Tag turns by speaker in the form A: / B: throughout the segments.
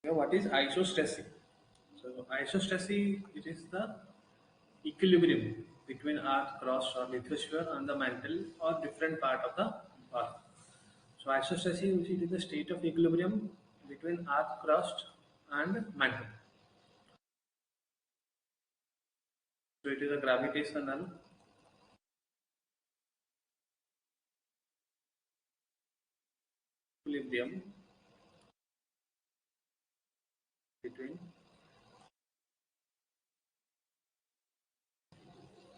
A: Now, what is isostasy? So, isostasy, it is the equilibrium between Earth crust or lithosphere and the mantle or different part of the Earth. So, isostasy is the state of equilibrium between Earth crust and mantle. So, it is a gravitational equilibrium between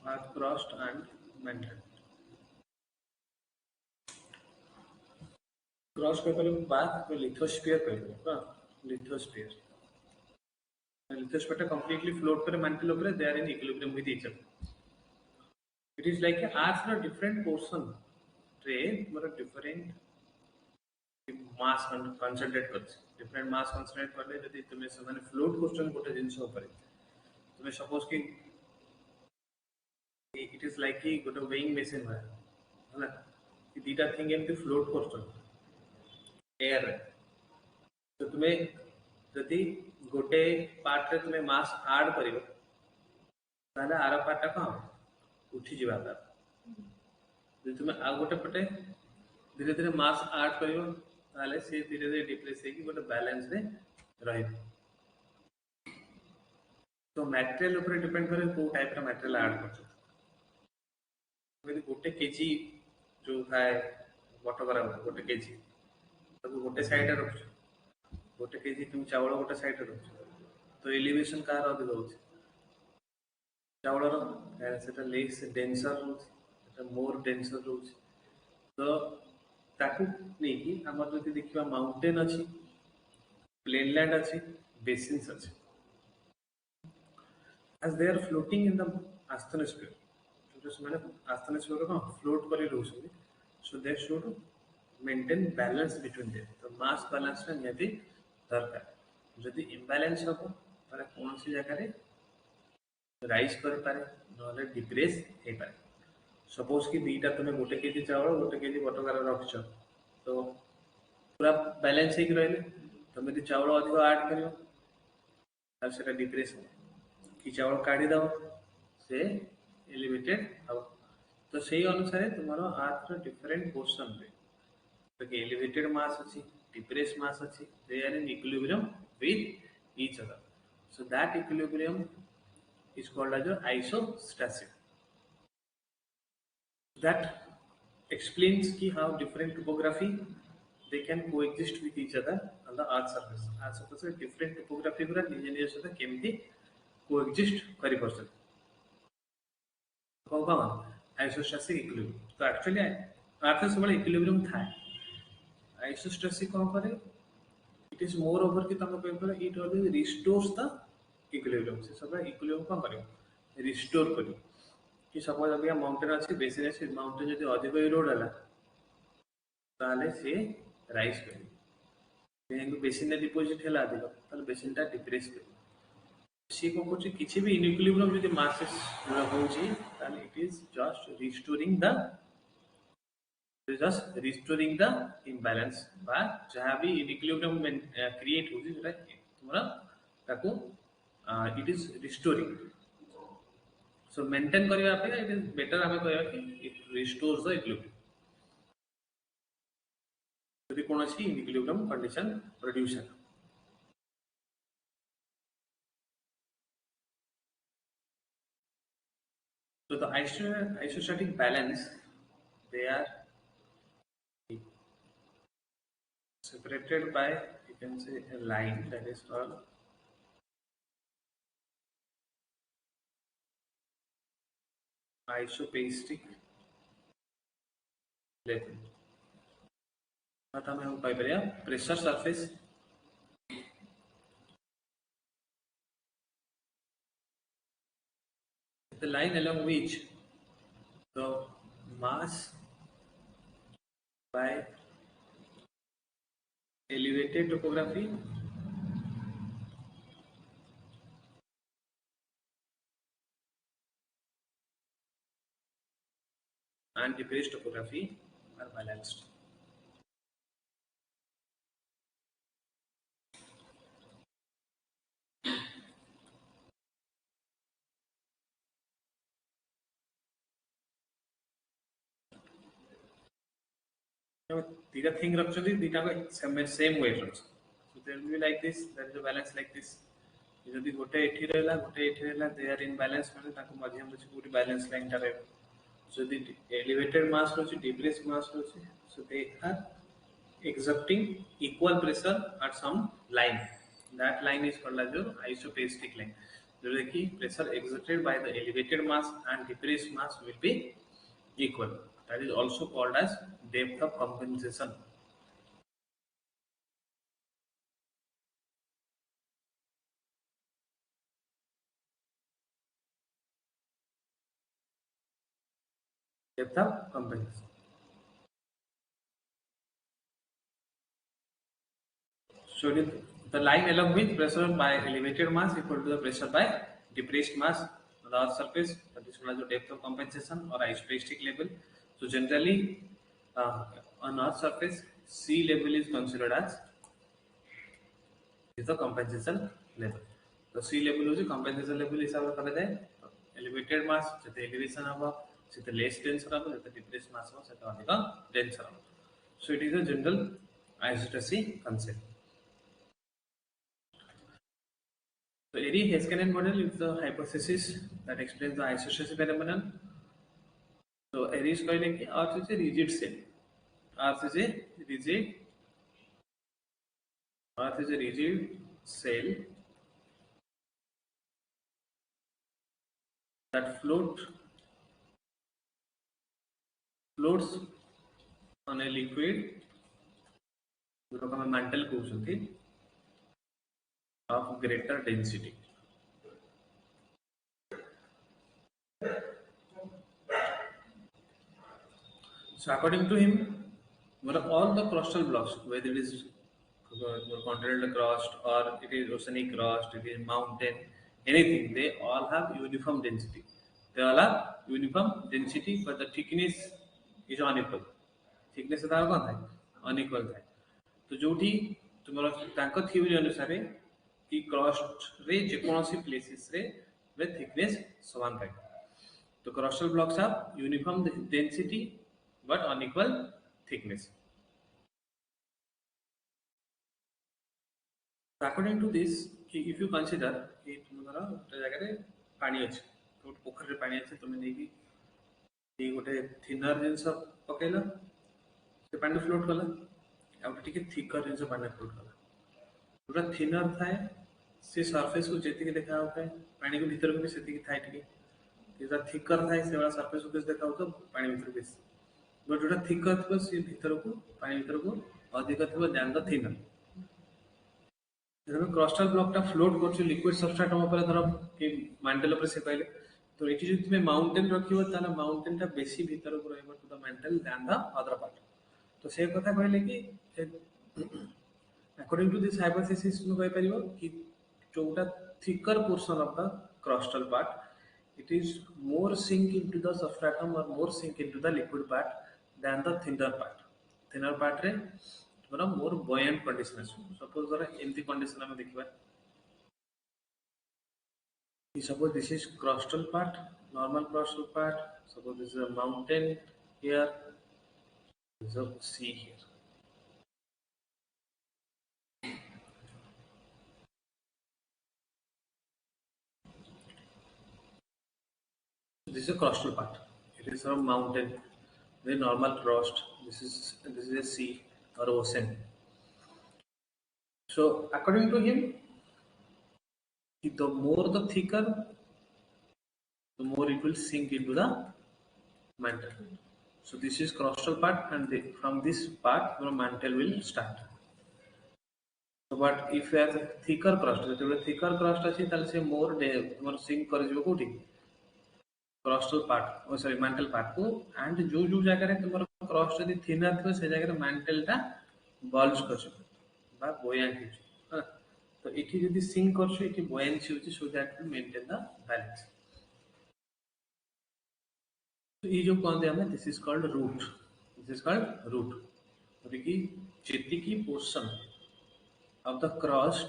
A: Earth crust and mantle. Crust को करें बात तो lithosphere करें ना lithosphere. Lithosphere completely float करे mantle ऊपर they are in equilibrium with each other. It is like a Earth for a different portion tray for a different mass concentrate करছে different mass concentrate करले यदि तुम्हें ସେମାନେ float କରୁଛନ୍ତି ଗୋଟେ ଜିନିଷ ଉପରେ ତୁମେ suppose कि it is like कि ଗୋଟେ weighing machine है ହେଲା कि दीटा थिंग एमती float କରୁଛନ୍ତି air रे तो तुम्हें यदि गोटे पार्ट रे तुम्हें मास ऐड करिवो ताले आर पार्ट टा कौन उठी जिबा ता यदि तुम्हें आ गोटे पटे धीरे धीरे मास ऐड करिवो ताले से धीरे धीरे डिप्रेस हे कि गोटे बैलेंस रे रहिबो तो मटेरियल ऊपर डिपेंड करे को टाइप का मटेरियल ऐड करछ यदि गोटे केजी जो थाए बट करा गोटे केजी तो गोटे साइड रे रखछ गोटे केजी तुम चावल गोटे साइड रे रखछ तो एलिवेशन कार अधिक होछ चावल रो सेटा लेस डेंसर होछ सेटा मोर डेंसर होछ तो ताकू नहीं कि हमर जति देखिबा माउंटेन अछि प्लेनलैंड अछि बेसिन्स अछि as they are floating in the astrosphere just माने astrosphere को float करी रहउछ so they should maintain balance between them तो mass balance रे नियति दरकार जदि imbalance हो ताले कोनसी जगह रे राइज कर पारे नले डिप्रेस हे पारे सपोज कि दीटा तुमे गोटे केजी चावल गोटे केजी बटकार रखछ तो पूरा बैलेंस हे रहले तुमे दि चावल अधिक ऐड करियो तार सेटा डिप्रेस कि चावल काढी दाओ से एलिवेटेड हो तो सही अनुसार तुम्हारो अर्थ रो डिफरेंट पोर्शन रे तो कि एलिवेटेड मास अछि डिप्रेस मास अछि they are in equilibrium with each other so that equilibrium is called as isostasy. That explains ki how different topography they can coexist with each other on the earth surface. Earth surface रे different topography गुरा निजे निजे सहित केमती coexist करि परछन कौन isostasy equilibrium तो actually अर्थ सबले इक्विलिब्रियम थाए isostasy कौन करे it is more over कि तम paper it always restores the equilibrium से सब इक्विलिब्रियम कौन करे रिस्टोर करी कि सपोज अभी माउंटेन अछि बेसिन अछि माउंटेन जदि अधिक इरोड हला ताले से राइज करी जेंगु बेसिन डिपॉजिट हला अधिक ताले बेसिन ता डिप्रेस करी सी को कुछ किछि भी इनइक्विलिब्रियम जदि मासेस होउची ताले it is just restoring the imbalance बा जहां भी इनइक्विलिब्रियम क्रिएट होउची सेटा तुमरा ताको it is restoring so maintain करिया पे it is better हमें कहया कि it restores the equilibrium यदि कोनोसी इक्विलिब्रियम कंडीशन प्रोड्यूस है so the isostatic balance they are separated by you can say a line that is called isopastic level में हम पाई परिया pressure surface the line along which the mass by elevated topography and depressed topography are balanced. Theta thing rupture theta same weight rupture. So there will be like this. There is a balance like this. যদি গোটে এଠି ରହିଲା গোটে ଏଠି ରହିଲା they are in balance ମାନେ ତାଙ୍କ ମଧ୍ୟରେ ଅଛି ଗୋଟେ balance line ଟା ରହିବ ଯଦି elevated mass ରହୁଛି depressed mass ରହୁଛି so they are exerting equal pressure at some line that line is called as your isotastic line where the pressure exerted by the elevated mass and depressed mass will be equal that is also called as depth of compensation. Depth of compensation. So the line along with pressure by elevated mass equal to the pressure by depressed mass on the earth surface that is called as the depth of compensation or isostatic level. So generally on earth surface sea level is considered as is the compensation level. So sea level is compensation level हिसाब से करा जाए elevated mass जैसे elevation होगा जैसे less dense होगा जैसे depressed mass होगा जैसे अधिक dense होगा. So it is a general isostasy concept. So Airy Heiskanen model is the hypothesis that explains the isostasy phenomenon. So Airy is calling it Earth is a rigid cell. Earth is a rigid cell that floats on a liquid mantle of greater density. So according to him, all the crustal blocks, whether it is continental crust or it is oceanic crust, it is mountain, anything, they all have uniform density. They all have uniform density, but the thickness is unequal. Thickness is unequal. तो जोठी तुम्हारा तांको theory अनुसार कि crust रे जेकोनसी places रे thickness समान रहे तो crustal blocks have uniform density but unequal thickness. According to this कि इफ यू कंसीडर कि तुम्हारा गोटे जगह रे पानी अछि तो पोखर रे पानी अछि तुम नेकी ये गोटे थिनर जिंस पकेला से पानी फ्लोट कला आउट टिके थिकर जिंस पानी फ्लोट कला पूरा थिनर थाए से सरफेस को जेति के देखा होता है पानी के भीतर को भी सेति के थाए टिके जेटा थिकर थाए से वाला सरफेस को देखा होता पानी भीतर बेस बट जोटा थिकर थो से भीतर को पानी भीतर को अधिक थो दैन द थिनर जब क्रस्टल ब्लॉक टा फ्लोट करछ लिक्विड सबस्ट्रेट हम ऊपर धर कि मैंटल ऊपर से पहले तो एठी जो तुमे माउंटेन रखिबो ताना माउंटेन टा बेसी भीतर को रहबो to the mantle than the other part तो से कथा कहले कि according to this hypothesis नु कहि परिबो कि जोटा thicker portion of the crustal part it is more sink into the substratum or more sink into the liquid part than the thinner part रे थोड़ा more buoyant condition है suppose जरा एमती condition हम देखिबा suppose this is crustal part normal crustal part suppose this is a mountain here this is a sea here. This is a crustal part. It is from mountain, very normal crust. This is a sea or ocean. So according to him, the more the thicker, the more it will sink into the mantle. So this is crustal part, and from this part, the mantle will start. So, but if you have a thicker crust, so thicker crust is more sink करिजो कोठी crustal part ओ sorry mental part को and जो जगह रे तुमर crust यदि thinner थो से जगह रे मैंटल टा बल्ज करछ बा बोयांट हिच तो इठी यदि सिंक करछ इठी बोयांसी होची so that will maintain the balance. तो ये जो कहते हैं दिस इज कॉल्ड रूट कि जेति की portion of the crust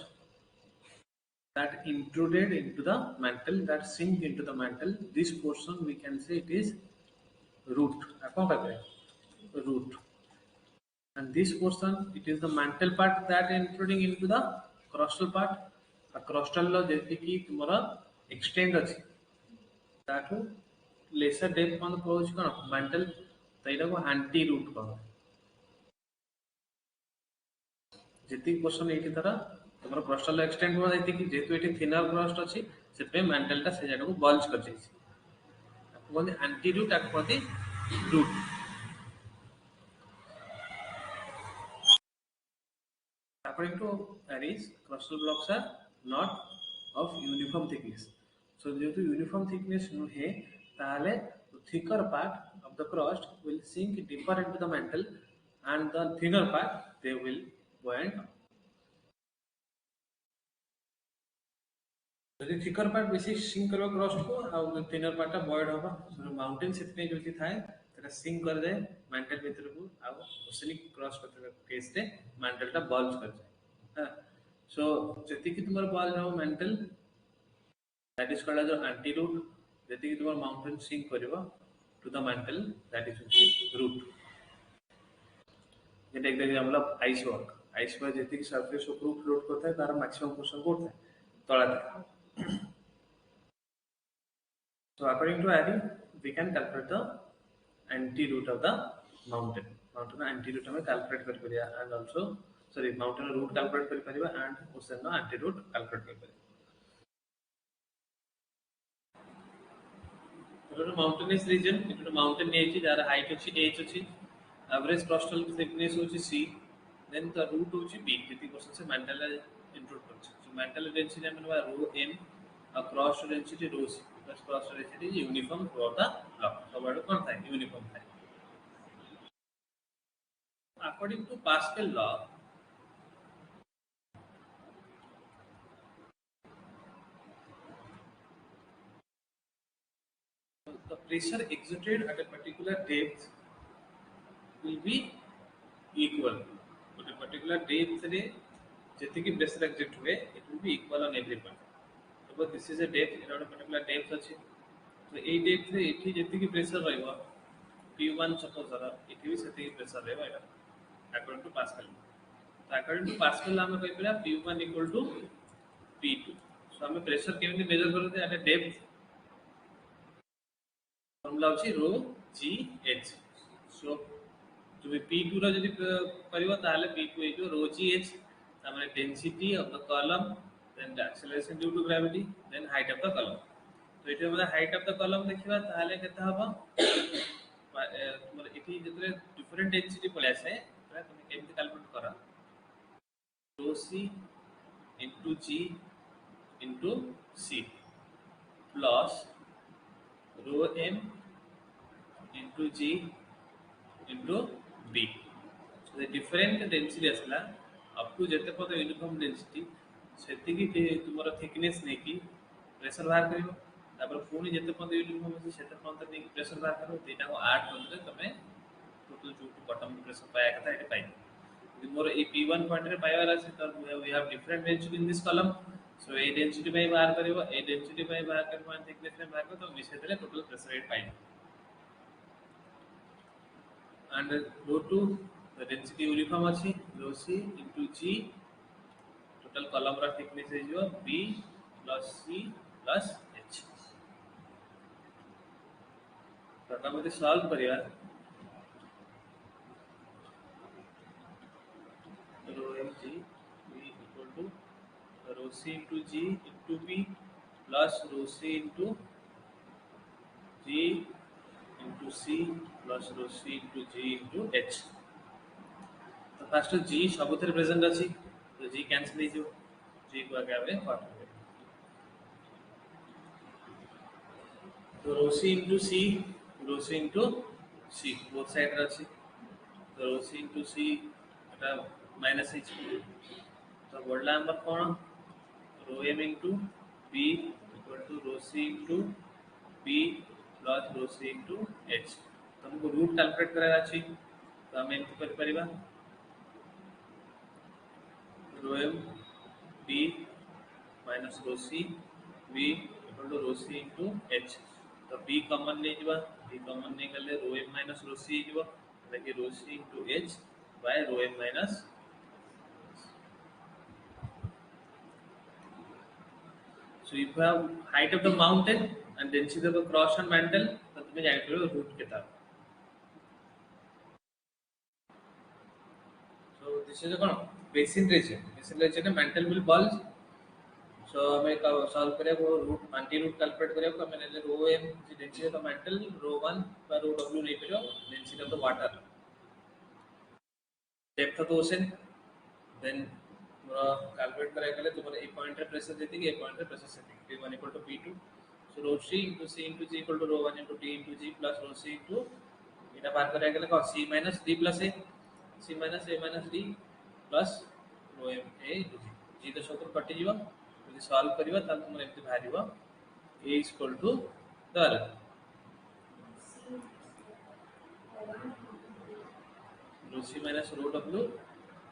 A: that intruded into the mantle, that sink into the mantle, this portion we can say it is root. Root. and this portion it is the mantle part that intruding into the crustal part. A crustal lo ଯେତିକି ତୁମର extend ଅଛି ତାଠୁ lesser depth କଣ କହୁଛି କଣ mantle ତ ଏଇଟାକୁ anti root କହନ୍ତି। ଯେତିକି portion ଏଇଠି ତାର ତୁମର crustal extend ହୁआ ଯେତିକି ଯେହେତୁ ଏଠି thinner crust ଅଛି ସେଥିପାଇଁ mantle ଟା ସେ ଜାଗାକୁ bulge କରିଯାଇଛି। ତାକୁ କୁହନ୍ତି anti root, ତାକୁ କୁହନ୍ତି root। According to Airy's, crustal blocks are not of uniform thickness. So, due to uniform thickness nuhe, ताहले the thicker part of the crust will sink deeper into the mantle, and the thinner part they will buoyant up. ଯଦି thicker part ବେଶୀ sink କରିବ crust को ଆଉ thinner part ଟା buoyed होगा। So mountain ସେଥିପାଇଁ ଯୋଉଠି ଥାଏ ସେଟା sink କରିଯାଏ mantle ଭିତରକୁ ଆଉ oceanic crust case ରେ mantle ଟା bulge କରିଯାଏ। हाँ, so ଯେତିକି ତୁମର bulge ହବ mantle that is called as anti root, ଯେତିକି ତୁମର mountain sink କରିବ to the mantle that is root। ଯେଟା example of iceberg, iceberg ଯେତିକି surface ଉପରୁ float କରିଥାଏ ତାର maximum portion କୋଉଠି ଥାଏ ତଳେ ଥାଏ। So according to Airy, we can calculate the anti-root of the mountain. Mountain anti-root हमें calculate कर परिया, and also sorry mountain root calculate कर परिया and ocean no anti-root calculate कर परिया। तो mountainous region, इट mountain नहीं जार height होची h होची, average crustal thickness होची c, then the root होची b, जितनी portion से mantle intrude करছে। So mantle density हमें हुआ rho m, और cross density rho c, because cross density is uniform throughout the block। So what कौन था uniform था। According to Pascal law, the pressure exerted at a particular depth will be equal. At a particular depth रे जितनी pressure exert हुए, it will be equal on every point. Suppose this is a depth, around a particular depth अच्छी, तो ये depth रे इतनी जितनी pressure रहेगा, P1 suppose अगर इतनी भी जितनी pressure रहेगा, according to Pascal. तो according to Pascal हमें कोई पड़ा P1 equal to P2. So हमें pressure केवल measure करते हैं at a depth, formula होची rho g h। So to be P2 रा यदि परिवर्तन ताले P2 is rho g h, हमारे density of the column, then the acceleration due to gravity, then height of the column। तो इटे हमारे height of the column देखिए ताले कितना होगा, तुम्हारे इटी जितने different density पड़े से, तो तुम्हें केमिकल calculate करा, rho c into g into c plus rho m into g into b। So the different density असला up to जैसे पता uniform density सेती की तुम्हारा thickness नहीं की pressure बाहर करियो, तापर पुनी जैसे पता uniform है सेते पता नहीं pressure बाहर करो, तेटा को 8 बंदे तमें total जो bottom pressure पाया करता है पाई। मोर ए P1 पॉइंट रे पाया वाला से तो we have different density in this column। So a density by बाहर करियो, a density by बाहर करियो and thickness by बाहर करो तो मिसे देले total pressure rate pi. And rho 2 the density uniform अछि rho c into g, total column रा thickness is your b plus c plus h। तो हम इसे सॉल्व करिया, rho m g b equal to rho c into g into b plus rho c into g into c plus rho c into g into h। तो first g सबुथरे present अछि, तो g cancel हो जो, g को आगे आवे हट हो। तो rho c into c, rho c into c both side अछि, तो rho c into c एटा माइनस h। तो बोलला number cone rho m into b equal to rho c into b plus rho c into h। तो हमको root calculate कराया अछि, तो हम एंटर कर परिबा rho m b minus rho c b equal to rho c into h। तो b common ले जबा, b कॉमन नहीं गले rho m minus rho c जबा, ताकि rho c into h by rho m minus. So if you have height of the mountain and density of the cross and mantle, तो तुम्हें जानते हो root कितना. So this is a kind of basin region. Basin region में mantle will bulge. So हमें solve करें वो root anti root calculate करें तो हमें ले rho m density of the mantle, rho 1 by rho w नहीं करो density of the water. Depth of the ocean, then calculate करें के लिए तुम्हारे a point रे pressure देती है, a point रे pressure setting P1 equal to P2. So rho c into c into g equal to rho 1 into t into g plus rho c into इटा बाहर करें के लिए कौन c minus d plus a, c minus a minus d plus rho m a into g. G तो shocker कटी जीवा, यदि solve करिवा तब तुम्हारे इतने भारी हुआ a is equal to the rho c minus rho w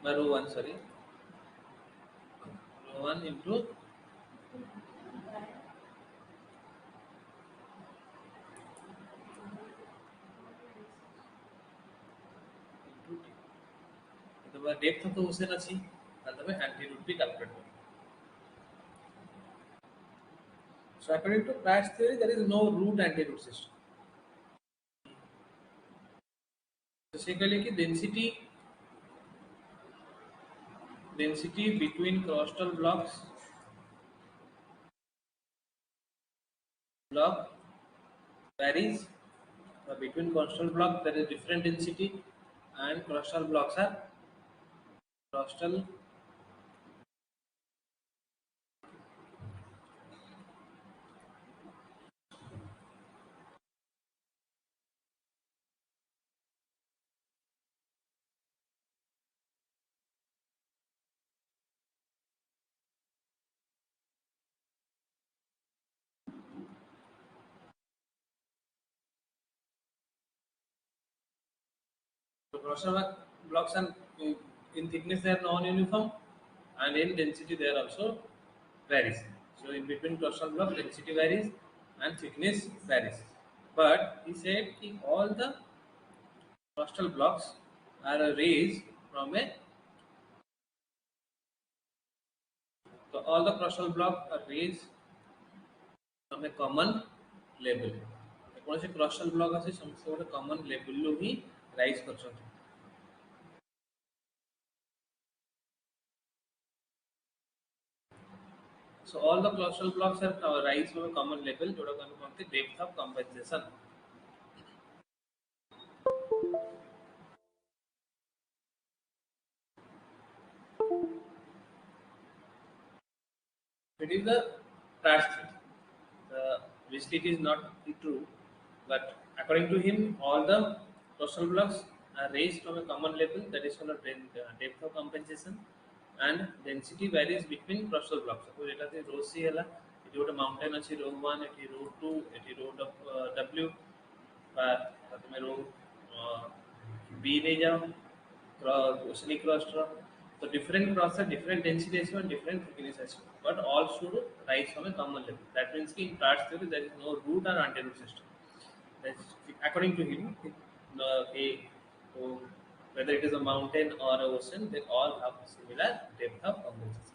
A: by rho 1 sorry rho 1 into the depth of the ocean अच्छी तब हमें anti root भी calculate करें. So according to Pratt's theory, there is no root anti-root system. Basically, कि density between crustal block varies. Between crustal block there is different density, and crustal blocks are crustal So crustal blocks are in thickness they are non-uniform, and in density they are also varies. So in between crustal block density varies and thickness varies. But he said if all the crustal blocks are raised from a so all the crustal blocks are raised from a common level. कौन से crustal block आसे समझते हो common level लो ही rise कर सकते. So all the crustal blocks are rise from a common level जोड़ा कौन कौन थे depth of compensation. It is the Pratt's theory. Obviously, it is not true, but according to him, all the crustal blocks are raised from a common level that is called depth of compensation, and density varies between crustal blocks. Suppose it is rho c hela, it is a mountain अच्छी rho 1, it is rho 2, it is rho w, but तुम्हें rho b ले जाओ, oceanic crustal. So different cross are different density ratio and different thickness ratio, but all should rise from a common level. That means in Pratt's theory there is no root or anti-root system. That's, according to him, so whether it is a mountain or an ocean, they all have similar depth of compensation.